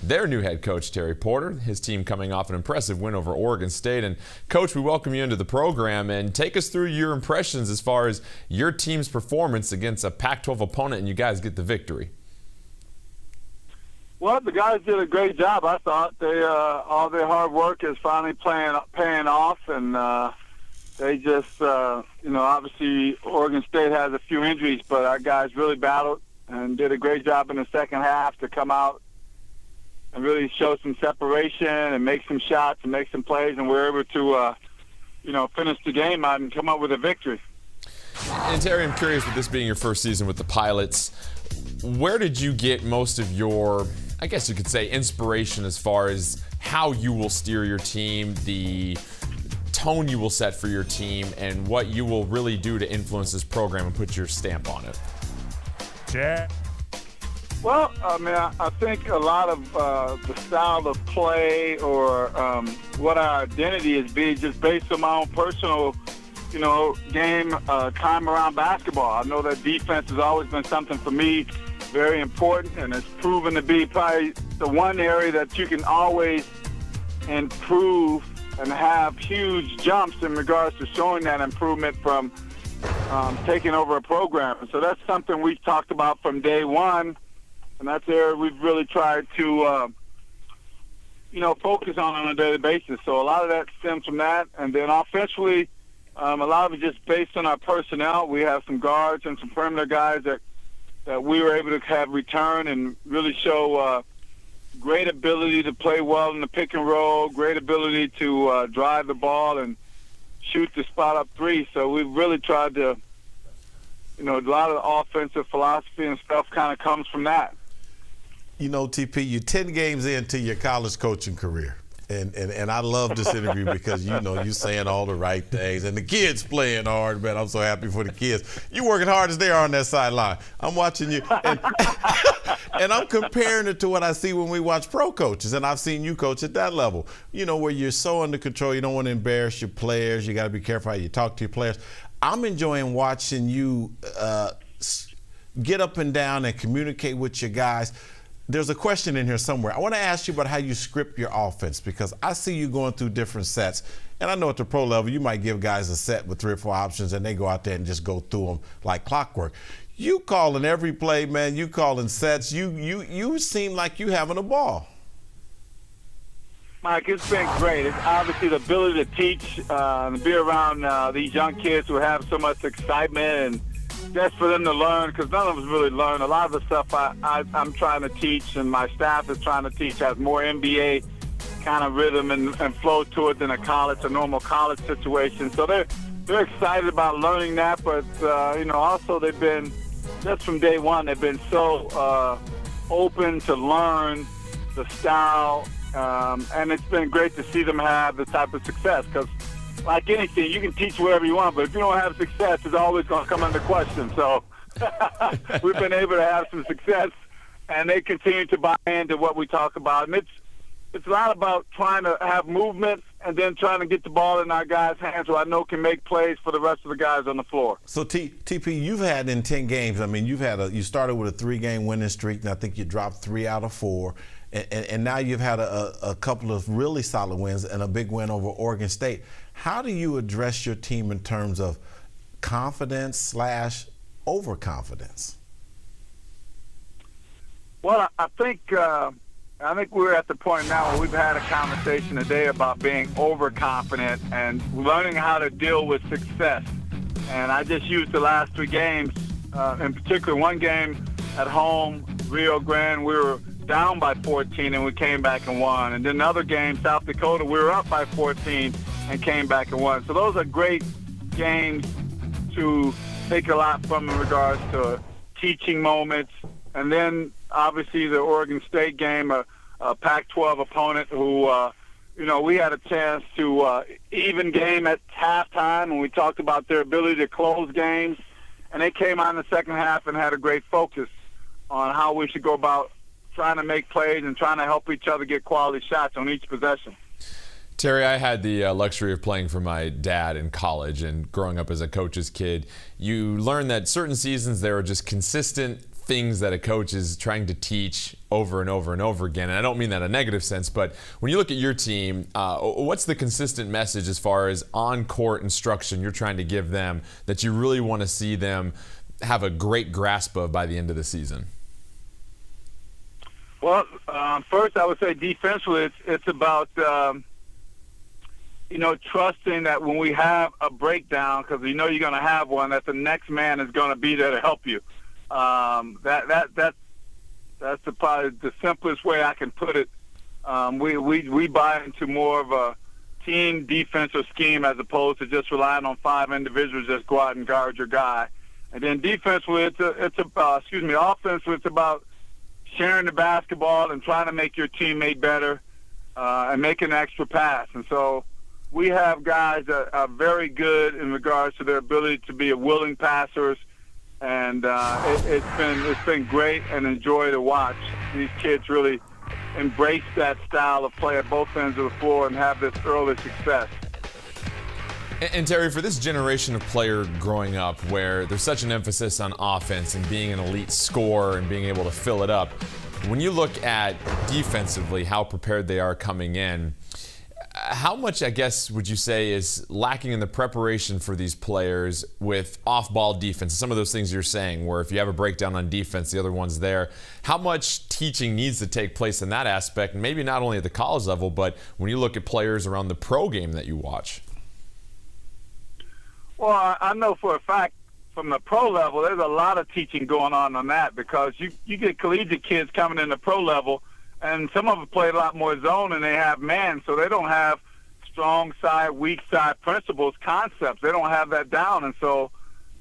their new head coach, Terry Porter. His team coming off an impressive win over Oregon State. And, Coach, we welcome you into the program. And take us through your impressions as far as your team's performance against a Pac-12 opponent, and you guys get the victory. Well, the guys did a great job. I thought all their hard work is finally paying off, and they just, obviously Oregon State has a few injuries, but our guys really battled and did a great job in the second half to come out and really show some separation and make some shots and make some plays, and we're able to, finish the game out and come up with a victory. And Terry, I'm curious, with this being your first season with the Pilots, where did you get most of your, I guess you could say, inspiration as far as how you will steer your team, the tone you will set for your team, and what you will really do to influence this program and put your stamp on it? Yeah. Well, I think a lot of the style of play or what our identity is just based on my own personal, game time around basketball. I know that defense has always been something for me very important, and it's proven to be probably the one area that you can always improve and have huge jumps in regards to showing that improvement from taking over a program. And so that's something we've talked about from day one, and that's area we've really tried to, focus on a daily basis. So a lot of that stems from that. And then offensively, a lot of it just based on our personnel. We have some guards and some perimeter guys that we were able to have return and really show great ability to play well in the pick and roll, great ability to drive the ball and shoot the spot up three. So we've really tried to, a lot of the offensive philosophy and stuff kind of comes from that. TP, you're 10 games into your college coaching career. And I love this interview because, you're saying all the right things. And the kids playing hard, man. I'm so happy for the kids. You're working hard as they are on that sideline. I'm watching you. And, and I'm comparing it to what I see when we watch pro coaches. And I've seen you coach at that level, where you're so under control. You don't want to embarrass your players. You got to be careful how you talk to your players. I'm enjoying watching you get up and down and communicate with your guys. There's a question in here somewhere. I want to ask you about how you script your offense, because I see you going through different sets. And I know at the pro level, you might give guys a set with 3 or 4 options, and they go out there and just go through them like clockwork. You calling every play, man. You calling sets. You seem like you having a ball. Mike, it's been great. It's obviously the ability to teach and be around these young kids who have so much excitement, and just for them to learn, because none of us really learn. A lot of the stuff I'm trying to teach and my staff is trying to teach has more NBA kind of rhythm and flow to it than a normal college situation. So they're excited about learning that, but also they've been, just from day one, they've been so open to learn the style, and it's been great to see them have the type of success, because like anything, you can teach whatever you want, but if you don't have success, it's always going to come under question. So we've been able to have some success, and they continue to buy into what we talk about. And it's a lot about trying to have movement and then trying to get the ball in our guys' hands who I know can make plays for the rest of the guys on the floor. So, TP, you've had in 10 games, you started with a 3-game winning streak, and I think you dropped 3 out of 4. And now you've had a couple of really solid wins and a big win over Oregon State. How do you address your team in terms of confidence / overconfidence? Well, I think we're at the point now where we've had a conversation today about being overconfident and learning how to deal with success. And I just used the last 3 games, in particular one game at home, Rio Grande, we were down by 14 and we came back and won. And then another game, South Dakota, we were up by 14 and came back and won. So those are great games to take a lot from in regards to teaching moments. And then obviously the Oregon State game, a Pac-12 opponent who, we had a chance to even game at halftime, and we talked about their ability to close games. And they came out in the second half and had a great focus on how we should go about trying to make plays and trying to help each other get quality shots on each possession. Terry, I had the luxury of playing for my dad in college, and growing up as a coach's kid, you learn that certain seasons there are just consistent things that a coach is trying to teach over and over and over again. And I don't mean that in a negative sense, but when you look at your team, what's the consistent message as far as on-court instruction you're trying to give them that you really want to see them have a great grasp of by the end of the season? Well, first I would say defensively, it's about trusting that when we have a breakdown, because you know you're going to have one, that the next man is going to be there to help you. That's probably the simplest way I can put it. We buy into more of a team defensive scheme as opposed to just relying on 5 individuals just go out and guard your guy. And then defensively, offensively, it's about sharing the basketball and trying to make your teammate better and make an extra pass. And so we have guys that are very good in regards to their ability to be willing passers, and it's been great and enjoy to watch these kids really embrace that style of play at both ends of the floor and have this early success. And Terry, for this generation of player growing up where there's such an emphasis on offense and being an elite scorer and being able to fill it up, when you look at defensively how prepared they are coming in, how much, I guess, would you say is lacking in the preparation for these players with off-ball defense? Some of those things you're saying, where if you have a breakdown on defense, the other one's there. How much teaching needs to take place in that aspect, and maybe not only at the college level, but when you look at players around the pro game that you watch? Well, I know for a fact from the pro level, there's a lot of teaching going on that, because you get collegiate kids coming in the pro level, and some of them play a lot more zone and they have man, so they don't have strong side, weak side principles, concepts. They don't have that down, and so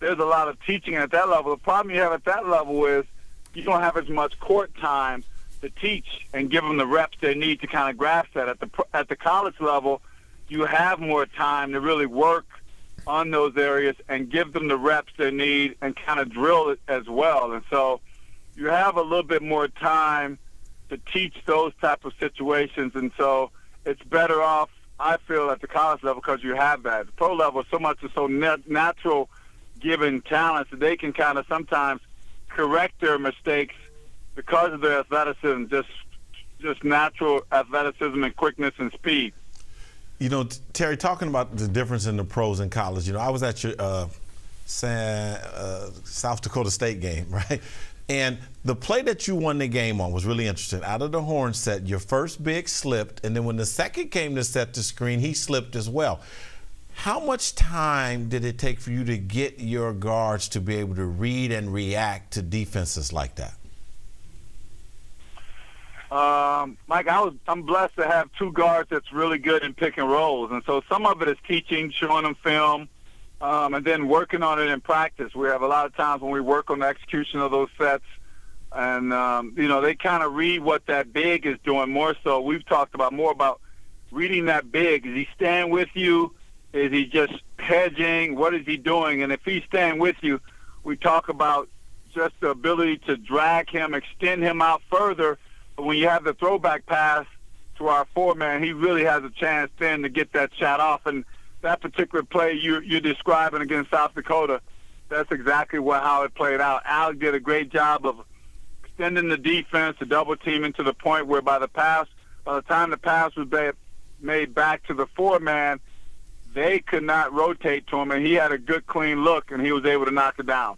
there's a lot of teaching at that level. The problem you have at that level is you don't have as much court time to teach and give them the reps they need to kind of grasp that. At the college level, you have more time to really work on those areas and give them the reps they need and kind of drill it as well. And so you have a little bit more time to teach those type of situations, and so it's better off, I feel, at the college level because you have that. The pro level, so much is so natural given talents that they can kind of sometimes correct their mistakes because of their athleticism, just natural athleticism and quickness and speed. You know, Terry, talking about the difference in the pros and college, you know, I was at your South Dakota State game, right? And the play that you won the game on was really interesting. Out of the horn set, your first big slipped, and then when the second came to set the screen, he slipped as well. How much time did it take for you to get your guards to be able to read and react to defenses like that? Mike, I'm blessed to have 2 guards that's really good in pick and rolls, and so some of it is teaching, showing them film, and then working on it in practice. We have a lot of times when we work on the execution of those sets, and they kind of read what that big is doing more so. We've talked more about reading that big. Is he staying with you? Is he just hedging? What is he doing? And if he's staying with you, we talk about just the ability to drag him, extend him out further. But when you have the throwback pass to our 4-man, he really has a chance then to get that shot off. And that particular play you're describing against South Dakota, that's exactly how it played out. Al did a great job of extending the defense, the double teaming to the point where by the time the pass was made back to the 4-man, they could not rotate to him, and he had a good, clean look, and he was able to knock it down.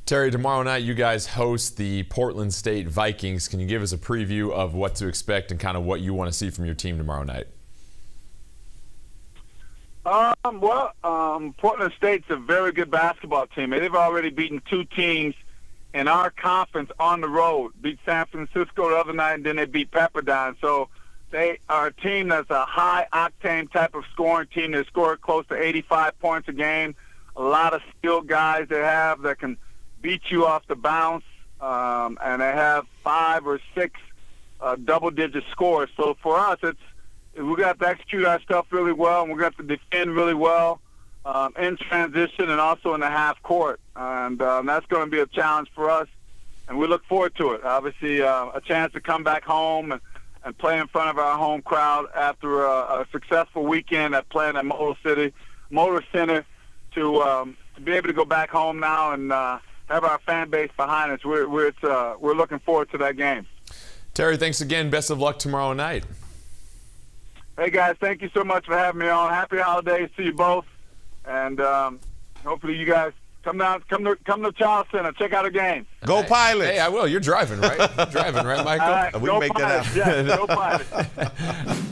Terry, tomorrow night you guys host the Portland State Vikings. Can you give us a preview of what to expect and kind of what you want to see from your team tomorrow night? Portland State's a very good basketball team. They've already beaten 2 teams in our conference on the road. Beat San Francisco the other night, and then they beat Pepperdine. So they are a team that's a high-octane type of scoring team. They score close to 85 points a game. A lot of skilled guys they have that can beat you off the bounce, and they have 5 or 6 double-digit scores. So for us, we got to execute our stuff really well, and we got to defend really well in transition and also in the half court. And that's going to be a challenge for us, and we look forward to it. Obviously, a chance to come back home and play in front of our home crowd after a successful weekend at playing at Motor Center to be able to go back home now and have our fan base behind us. We're looking forward to that game. Terry, thanks again. Best of luck tomorrow night. Hey guys, thank you so much for having me on. Happy holidays to you both, and hopefully you guys come to Child Center, check out a game. Go Pilots! Hey, I will. You're driving, right? You're driving, right, Michael? All right, We go make that Pilots. happen. Yes, go Pilots.